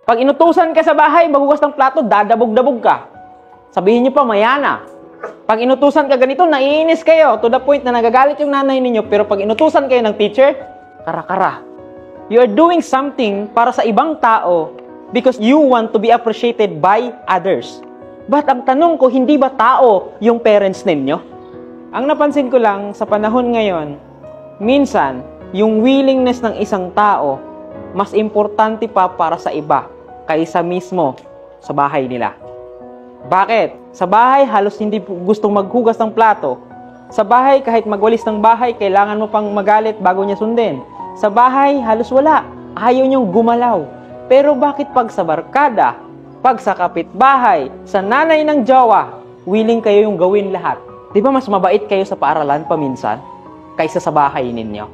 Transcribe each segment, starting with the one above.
Pag inutusan ka sa bahay, maghugas ng plato, dadabog-dabog ka. Sabihin nyo pa, mayana. Pag inutusan ka ganito, naiinis kayo to the point na nagagalit yung nanay ninyo. Pero pag inutusan kayo ng teacher, kara-kara. You are doing something para sa ibang tao because you want to be appreciated by others. But ang tanong ko, hindi ba tao yung parents ninyo? Ang napansin ko lang sa panahon ngayon, minsan, yung willingness ng isang tao, mas importante pa para sa iba kaysa mismo sa bahay nila. Bakit? Sa bahay, halos hindi gustong maghugas ng plato. Sa bahay, kahit magwalis ng bahay, kailangan mo pang magalit bago niya sundin. Sa bahay, halos wala. Ayaw niyong gumalaw. Pero bakit pag sa barkada, pag sa kapitbahay, sa nanay ng jowa, willing kayo yung gawin lahat? Di ba mas mabait kayo sa paaralan paminsan kaysa sa bahay ninyo?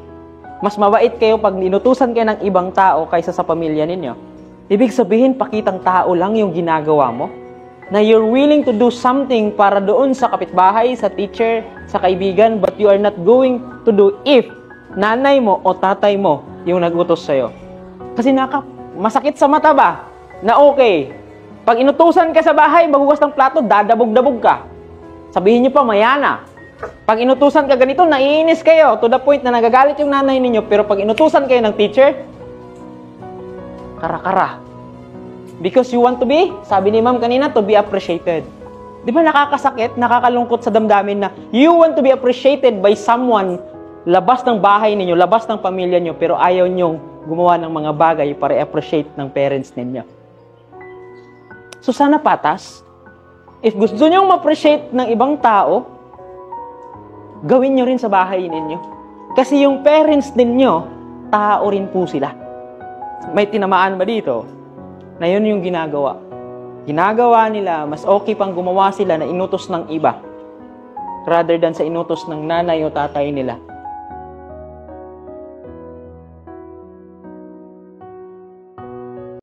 Mas mabait kayo pag inutusan kayo ng ibang tao kaysa sa pamilya ninyo? Ibig sabihin, pakitang tao lang yung ginagawa mo? Na you're willing to do something para doon sa kapitbahay, sa teacher, sa kaibigan, but you are not going to do if nanay mo o tatay mo yung nag-utos sa'yo. Kasi masakit sa mata ba? Na okay, pag inutusan ka sa bahay, maghugas ng plato, dadabog-dabog ka. Sabihin nyo pa, mayana. Pag inutusan ka ganito, naiinis kayo to the point na nagagalit yung nanay ninyo. Pero pag inutusan kayo ng teacher, kara-kara. Because you want to be, sabi ni ma'am kanina, to be appreciated. Di ba nakakasakit, nakakalungkot sa damdamin na you want to be appreciated by someone labas ng bahay ninyo, labas ng pamilya nyo, pero ayaw nyong gumawa ng mga bagay para i-appreciate ng parents ninyo. So sana patas. If gusto nyong ma-appreciate ng ibang tao, gawin nyo rin sa bahay ninyo. Kasi yung parents ninyo, tao rin po sila. May tinamaan ba dito? Na yun yung ginagawa. Ginagawa nila, mas okay pang gumawa sila na inutos ng iba rather than sa inutos ng nanay o tatay nila.